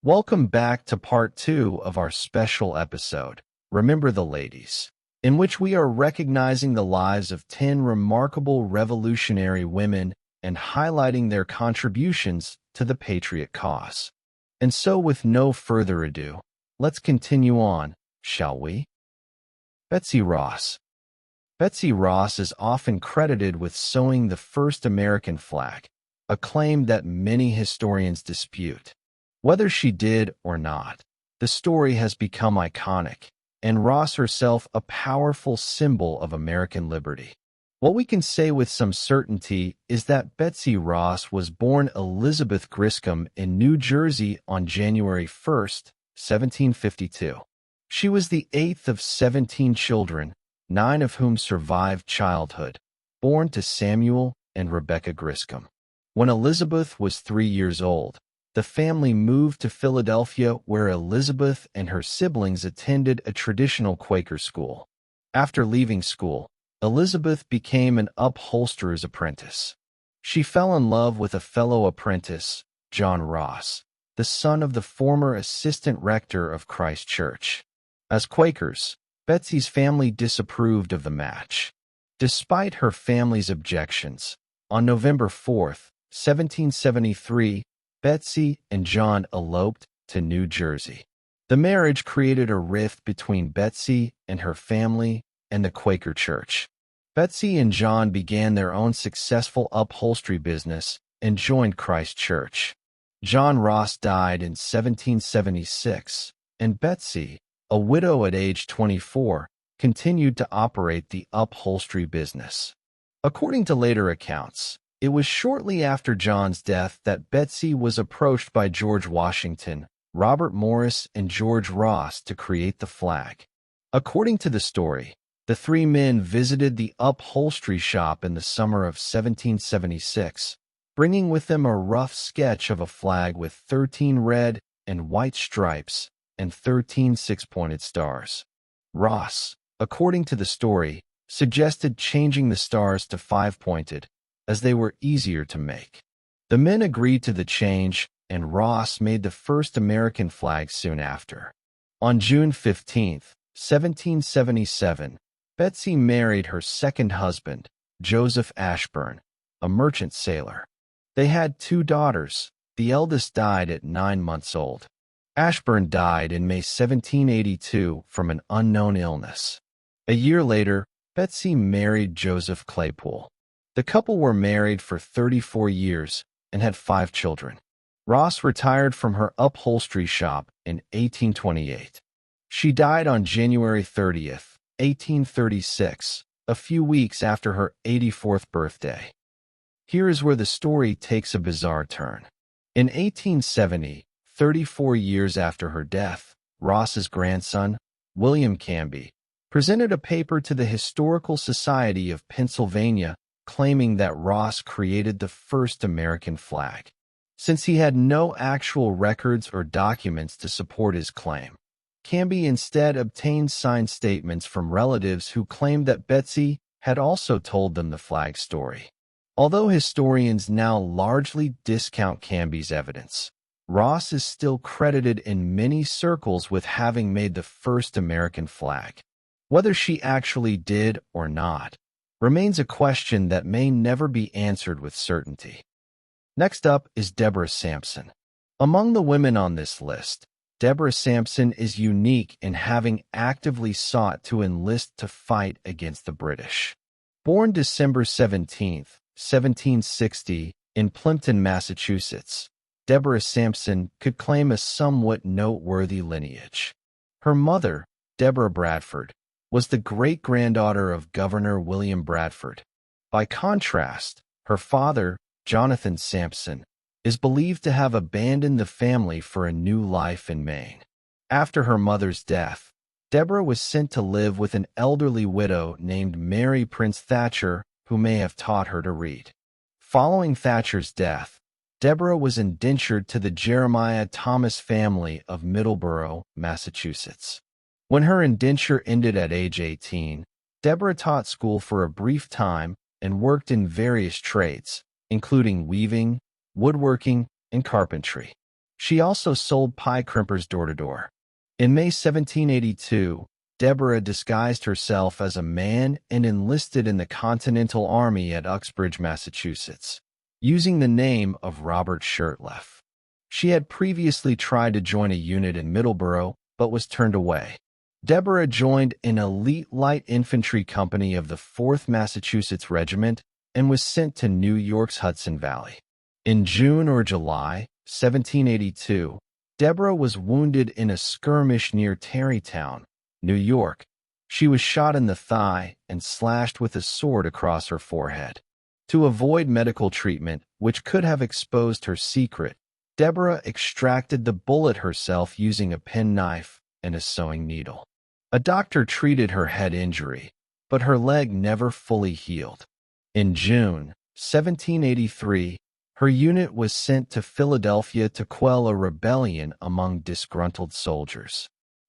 Welcome back to part 2 of our special episode, Remember the Ladies, in which we are recognizing the lives of 10 remarkable revolutionary women and highlighting their contributions to the patriot cause. And so with no further ado, let's continue on, shall we? Betsy Ross. Betsy Ross is often credited with sewing the first American flag, a claim that many historians dispute. Whether she did or not, the story has become iconic, and Ross herself a powerful symbol of American liberty. What we can say with some certainty is that Betsy Ross was born Elizabeth Griscom in New Jersey on January 1, 1752. She was the 8th of 17 children, 9 of whom survived childhood, born to Samuel and Rebecca Griscom. When Elizabeth was 3 years old, the family moved to Philadelphia, where Elizabeth and her siblings attended a traditional Quaker school. After leaving school, Elizabeth became an upholsterer's apprentice. She fell in love with a fellow apprentice, John Ross, the son of the former assistant rector of Christ Church. As Quakers, Betsy's family disapproved of the match. Despite her family's objections, on November 4, 1773, Betsy and John eloped to New Jersey. The marriage created a rift between Betsy and her family and the Quaker Church. Betsy and John began their own successful upholstery business and joined Christ Church. John Ross died in 1776, and Betsy, a widow at age 24, continued to operate the upholstery business. According to later accounts, it was shortly after John's death that Betsy was approached by George Washington, Robert Morris, and George Ross to create the flag. According to the story, the three men visited the upholstery shop in the summer of 1776, bringing with them a rough sketch of a flag with 13 red and white stripes and 13 six-pointed stars. Ross, according to the story, suggested changing the stars to 5-pointed, as they were easier to make. The men agreed to the change, and Ross made the first American flag soon after. On June 15, 1777, Betsy married her second husband, Joseph Ashburn, a merchant sailor. They had 2 daughters. The eldest died at 9 months old. Ashburn died in May 1782 from an unknown illness. A year later, Betsy married Joseph Claypool. The couple were married for 34 years and had 5 children. Ross retired from her upholstery shop in 1828. She died on January 30, 1836, a few weeks after her 84th birthday. Here is where the story takes a bizarre turn. In 1870, 34 years after her death, Ross's grandson, William Canby, presented a paper to the Historical Society of Pennsylvania claiming that Ross created the first American flag. Since he had no actual records or documents to support his claim, Canby instead obtained signed statements from relatives who claimed that Betsy had also told them the flag story. Although historians now largely discount Canby's evidence, Ross is still credited in many circles with having made the first American flag. Whether she actually did or not remains a question that may never be answered with certainty. Next up is Deborah Sampson. Among the women on this list, Deborah Sampson is unique in having actively sought to enlist to fight against the British. Born December 17, 1760, in Plimpton, Massachusetts, Deborah Sampson could claim a somewhat noteworthy lineage. Her mother, Deborah Bradford, was the great-granddaughter of Governor William Bradford. By contrast, her father, Jonathan Sampson, is believed to have abandoned the family for a new life in Maine. After her mother's death, Deborah was sent to live with an elderly widow named Mary Prince Thatcher, who may have taught her to read. Following Thatcher's death, Deborah was indentured to the Jeremiah Thomas family of Middleborough, Massachusetts. When her indenture ended at age 18, Deborah taught school for a brief time and worked in various trades, including weaving, woodworking, and carpentry. She also sold pie crimpers door to door. In May 1782, Deborah disguised herself as a man and enlisted in the Continental Army at Uxbridge, Massachusetts, using the name of Robert Shirtleff. She had previously tried to join a unit in Middleborough, but was turned away. Deborah joined an elite light infantry company of the 4th Massachusetts Regiment and was sent to New York's Hudson Valley. In June or July 1782, Deborah was wounded in a skirmish near Tarrytown, New York. She was shot in the thigh and slashed with a sword across her forehead. To avoid medical treatment, which could have exposed her secret, Deborah extracted the bullet herself using a penknife and a sewing needle. A doctor treated her head injury, but her leg never fully healed. In June 1783, her unit was sent to Philadelphia to quell a rebellion among disgruntled soldiers.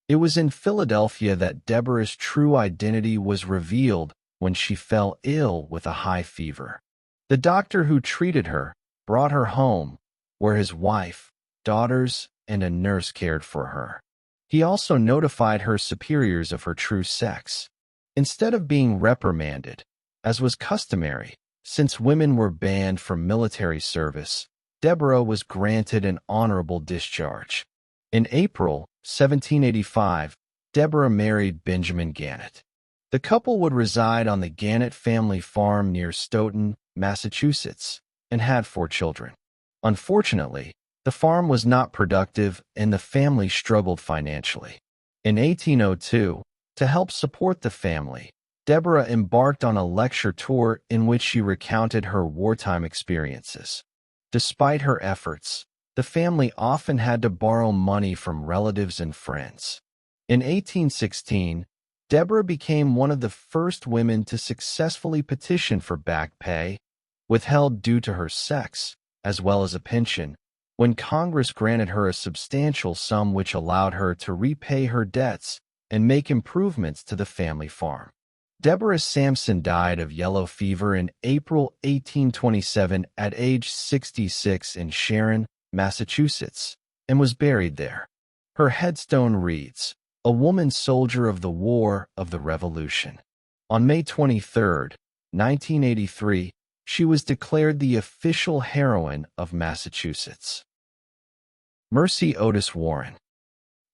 It was in Philadelphia that Deborah's true identity was revealed when she fell ill with a high fever. The doctor who treated her brought her home, where his wife, daughters, and a nurse cared for her. He also notified her superiors of her true sex. Instead of being reprimanded, as was customary, since women were banned from military service, Deborah was granted an honorable discharge. In April 1785, Deborah married Benjamin Gannett. The couple would reside on the Gannett family farm near Stoughton, Massachusetts, and had 4 children. Unfortunately, the farm was not productive and the family struggled financially. In 1802, to help support the family, Deborah embarked on a lecture tour in which she recounted her wartime experiences. Despite her efforts, the family often had to borrow money from relatives and friends. In 1816, Deborah became one of the first women to successfully petition for back pay, withheld due to her sex, as well as a pension, when Congress granted her a substantial sum which allowed her to repay her debts and make improvements to the family farm. Deborah Sampson died of yellow fever in April 1827 at age 66 in Sharon, Massachusetts, and was buried there. Her headstone reads, "A woman soldier of the War of the Revolution." On May 23, 1983, she was declared the official heroine of Massachusetts. Mercy Otis Warren.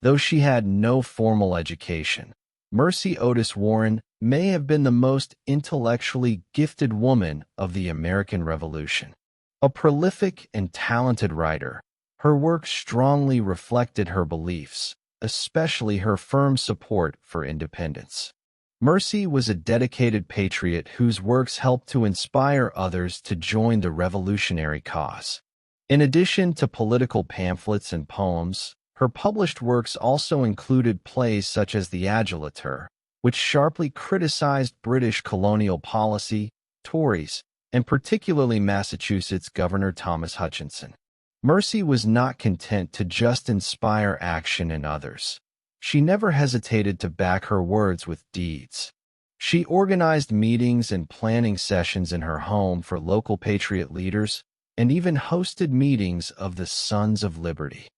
Though she had no formal education, Mercy Otis Warren may have been the most intellectually gifted woman of the American Revolution. A prolific and talented writer, her work strongly reflected her beliefs, especially her firm support for independence. Mercy was a dedicated patriot whose works helped to inspire others to join the revolutionary cause. In addition to political pamphlets and poems, her published works also included plays such as The Agitator, which sharply criticized British colonial policy, Tories, and particularly Massachusetts Governor Thomas Hutchinson. Mercy was not content to just inspire action in others. She never hesitated to back her words with deeds. She organized meetings and planning sessions in her home for local patriot leaders and even hosted meetings of the Sons of Liberty.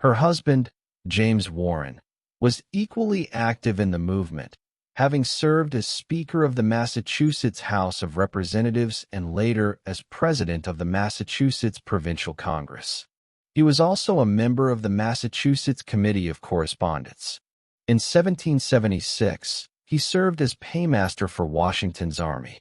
Her husband, James Warren, was equally active in the movement, having served as Speaker of the Massachusetts House of Representatives and later as President of the Massachusetts Provincial Congress. He was also a member of the Massachusetts Committee of Correspondence. In 1776, he served as paymaster for Washington's army.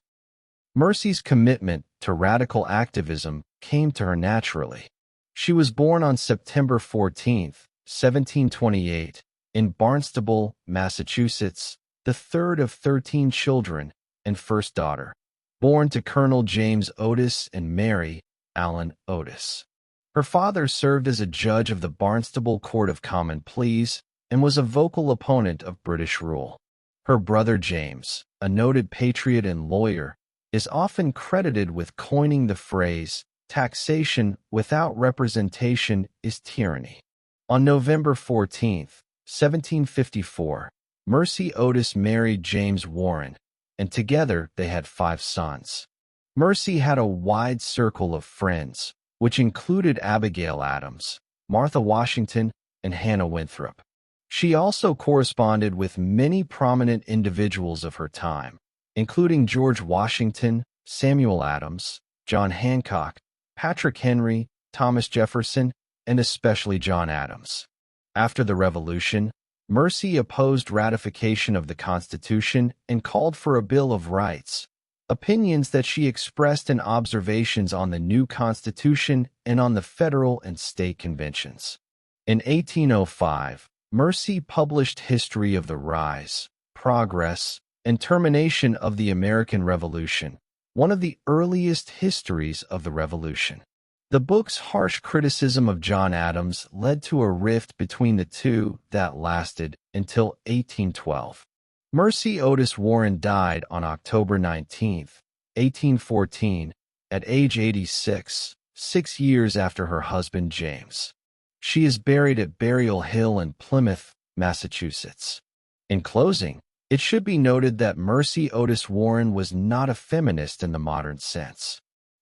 Mercy's commitment to radical activism came to her naturally. She was born on September 14, 1728, in Barnstable, Massachusetts, the third of 13 children and first daughter, born to Colonel James Otis and Mary Allen Otis. Her father served as a judge of the Barnstable Court of Common Pleas and was a vocal opponent of British rule. Her brother James, a noted patriot and lawyer, is often credited with coining the phrase, "Taxation without representation is tyranny." On November 14, 1754, Mercy Otis married James Warren, and together they had 5 sons. Mercy had a wide circle of friends, which included Abigail Adams, Martha Washington, and Hannah Winthrop. She also corresponded with many prominent individuals of her time, including George Washington, Samuel Adams, John Hancock, Patrick Henry, Thomas Jefferson, and especially John Adams. After the Revolution, Mercy opposed ratification of the Constitution and called for a Bill of Rights, opinions that she expressed in observations on the new Constitution and on the federal and state conventions. In 1805, Mercy published History of the Rise, Progress, and Termination of the American Revolution, one of the earliest histories of the Revolution. The book's harsh criticism of John Adams led to a rift between the two that lasted until 1812. Mercy Otis Warren died on October 19, 1814, at age 86, 6 years after her husband James. She is buried at Burial Hill in Plymouth, Massachusetts. In closing, it should be noted that Mercy Otis Warren was not a feminist in the modern sense.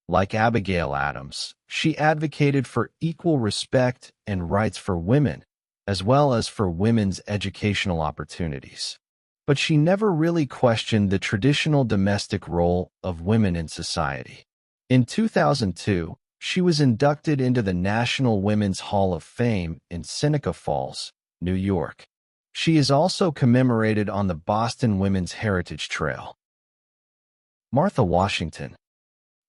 Like Abigail Adams, she advocated for equal respect and rights for women, as well as for women's educational opportunities. But she never really questioned the traditional domestic role of women in society. In 2002, she was inducted into the National Women's Hall of Fame in Seneca Falls, New York. She is also commemorated on the Boston Women's Heritage Trail. Martha Washington.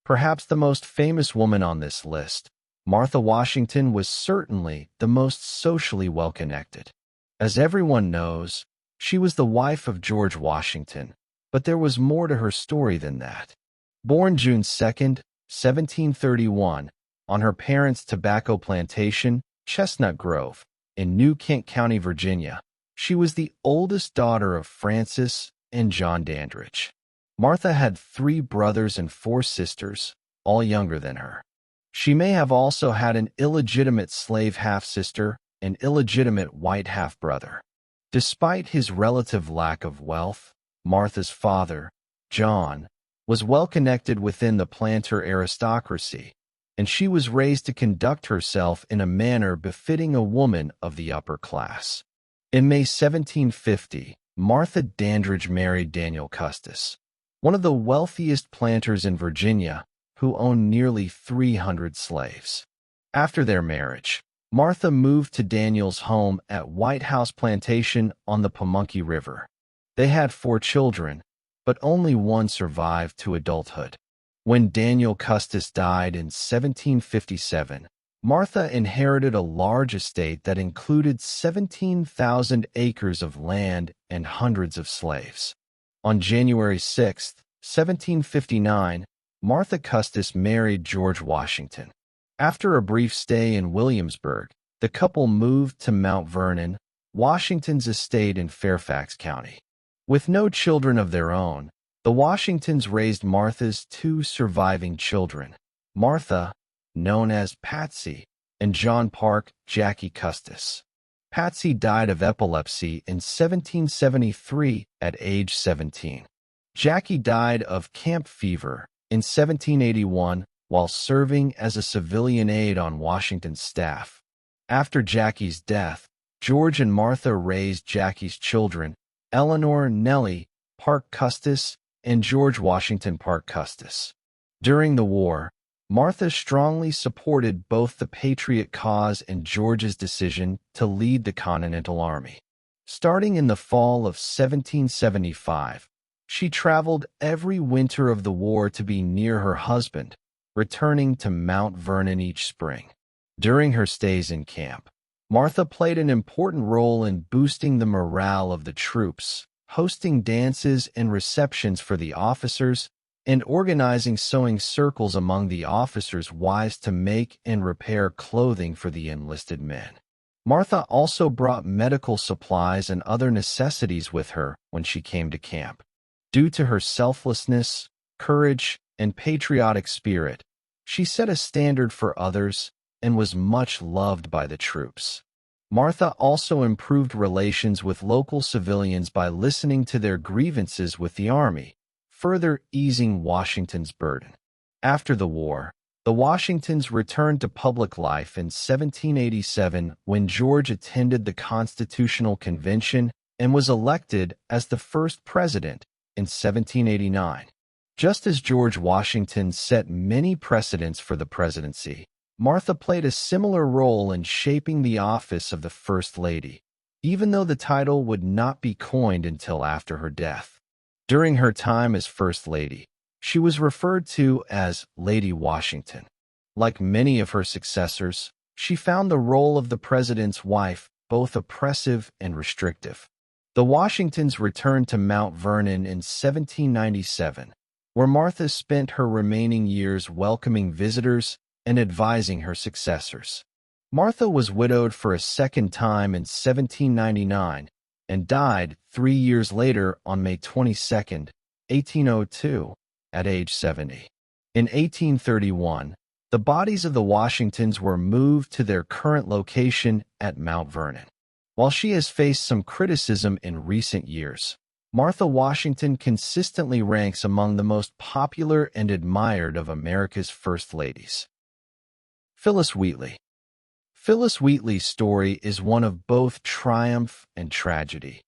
Perhaps the most famous woman on this list, Martha Washington was certainly the most socially well-connected. As everyone knows, she was the wife of George Washington, but there was more to her story than that. Born June 2, 1731, on her parents' tobacco plantation, Chestnut Grove, in New Kent County, Virginia, she was the oldest daughter of Francis and John Dandridge. Martha had 3 brothers and 4 sisters, all younger than her. She may have also had an illegitimate slave half-sister and illegitimate white half-brother. Despite his relative lack of wealth, Martha's father, John, was well-connected within the planter aristocracy, and she was raised to conduct herself in a manner befitting a woman of the upper class. In May 1750, Martha Dandridge married Daniel Custis, one of the wealthiest planters in Virginia, who owned nearly 300 slaves. After their marriage, Martha moved to Daniel's home at White House Plantation on the Pamunkey River. They had 4 children, but only one survived to adulthood. When Daniel Custis died in 1757, Martha inherited a large estate that included 17,000 acres of land and hundreds of slaves. On January 6, 1759, Martha Custis married George Washington. After a brief stay in Williamsburg, the couple moved to Mount Vernon, Washington's estate in Fairfax County. With no children of their own, the Washingtons raised Martha's 2 surviving children, Martha, known as Patsy, and John Park, Jackie Custis. Patsy died of epilepsy in 1773 at age 17. Jackie died of camp fever in 1781 while serving as a civilian aide on Washington's staff. After Jackie's death, George and Martha raised Jackie's children, Eleanor Nellie Park Custis and George Washington Park Custis. During the war, Martha strongly supported both the Patriot cause and George's decision to lead the Continental Army. Starting in the fall of 1775, she traveled every winter of the war to be near her husband, returning to Mount Vernon each spring. During her stays in camp, Martha played an important role in boosting the morale of the troops, hosting dances and receptions for the officers, and organizing sewing circles among the officers' wives to make and repair clothing for the enlisted men. Martha also brought medical supplies and other necessities with her when she came to camp. Due to her selflessness, courage, and patriotic spirit, she set a standard for others and was much loved by the troops. Martha also improved relations with local civilians by listening to their grievances with the army, further easing Washington's burden. After the war, The Washingtons returned to public life in 1787 when George attended the Constitutional Convention and was elected as the first president in 1789. Just as George Washington set many precedents for the presidency, Martha played a similar role in shaping the office of the First Lady, even though the title would not be coined until after her death. During her time as First Lady, she was referred to as Lady Washington. Like many of her successors, she found the role of the president's wife both oppressive and restrictive. The Washingtons returned to Mount Vernon in 1797, where Martha spent her remaining years welcoming visitors and advising her successors. Martha was widowed for a second time in 1799 and died 3 years later on May 22, 1802, at age 70. In 1831, the bodies of the Washingtons were moved to their current location at Mount Vernon. While she has faced some criticism in recent years, Martha Washington consistently ranks among the most popular and admired of America's First Ladies. Phillis Wheatley. Phillis Wheatley's story is one of both triumph and tragedy.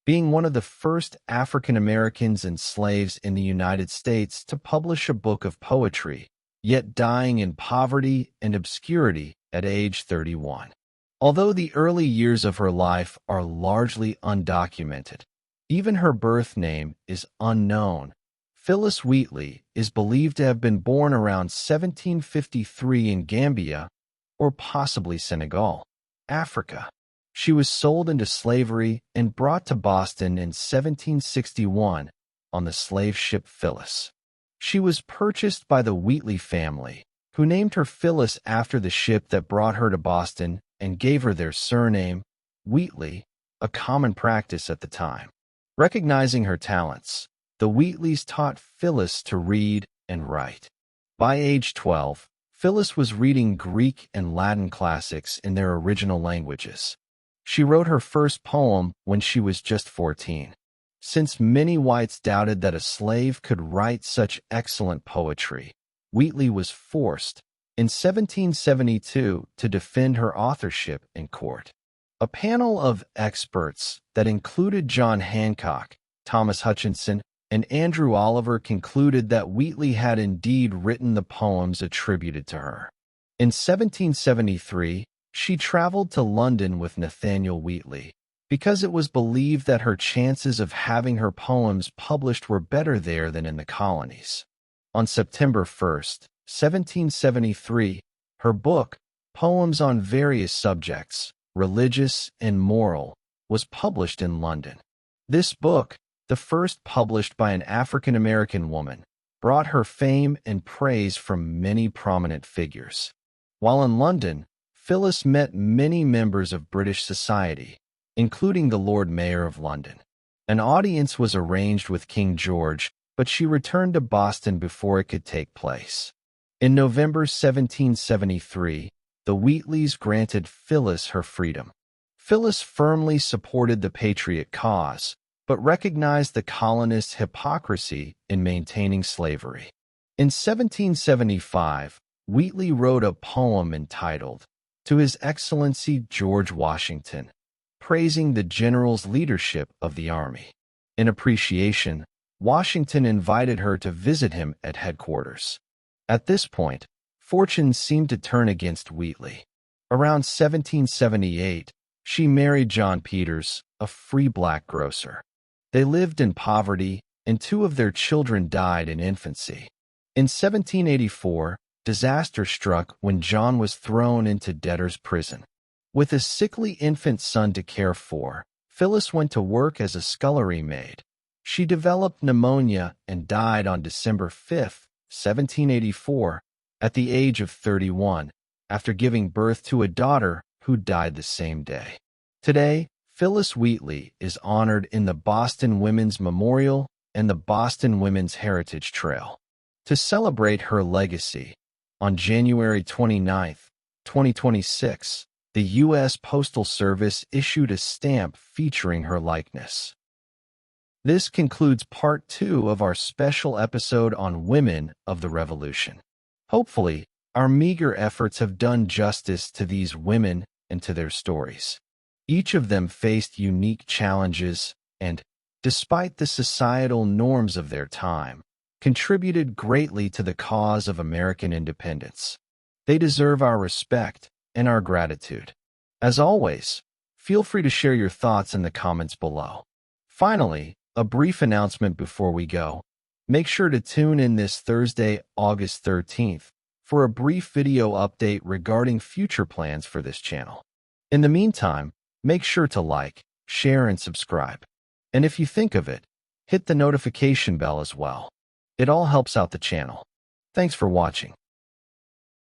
Being one of the first African Americans and slaves in the United States to publish a book of poetry, yet dying in poverty and obscurity at age 31. Although the early years of her life are largely undocumented, even her birth name is unknown. Phillis Wheatley is believed to have been born around 1753 in Gambia, or possibly Senegal, Africa. She was sold into slavery and brought to Boston in 1761 on the slave ship Phillis. She was purchased by the Wheatley family, who named her Phillis after the ship that brought her to Boston and gave her their surname, Wheatley, a common practice at the time. Recognizing her talents, the Wheatleys taught Phillis to read and write. By age 12, Phillis was reading Greek and Latin classics in their original languages. She wrote her first poem when she was just 14. Since many whites doubted that a slave could write such excellent poetry, Wheatley was forced, in 1772, to defend her authorship in court. A panel of experts that included John Hancock, Thomas Hutchinson, and Andrew Oliver concluded that Wheatley had indeed written the poems attributed to her. In 1773, she traveled to London with Nathaniel Wheatley, because it was believed that her chances of having her poems published were better there than in the colonies. On September 1, 1773, her book, Poems on Various Subjects, Religious and Moral, was published in London. This book, the first published by an African-American woman, brought her fame and praise from many prominent figures. While in London, Phillis met many members of British society, including the Lord Mayor of London. An audience was arranged with King George, but she returned to Boston before it could take place. In November 1773, the Wheatleys granted Phillis her freedom. Phillis firmly supported the Patriot cause, but recognized the colonists' hypocrisy in maintaining slavery. In 1775, Wheatley wrote a poem entitled, "To His Excellency George Washington," praising the general's leadership of the army. In appreciation, Washington invited her to visit him at headquarters. At this point, fortune seemed to turn against Wheatley. Around 1778, she married John Peters, a free black grocer. They lived in poverty, and 2 of their children died in infancy. In 1784, disaster struck when John was thrown into debtor's prison. With a sickly infant son to care for, Phillis went to work as a scullery maid. She developed pneumonia and died on December 5, 1784, at the age of 31, after giving birth to a daughter who died the same day. Today, Phillis Wheatley is honored in the Boston Women's Memorial and the Boston Women's Heritage Trail. To celebrate her legacy, on January 29, 2026, the U.S. Postal Service issued a stamp featuring her likeness. This concludes part 2 of our special episode on women of the Revolution. Hopefully, Our meager efforts have done justice to these women and to their stories. Each of them faced unique challenges and, despite the societal norms of their time, contributed greatly to the cause of American independence. They deserve our respect and our gratitude. As always, feel free to share your thoughts in the comments below. Finally, a brief announcement before we go. Make sure to tune in this Thursday, August 13th, for a brief video update regarding future plans for this channel. In the meantime, make sure to like, share, and subscribe. And if you think of it, hit the notification bell as well. It all helps out the channel. Thanks for watching.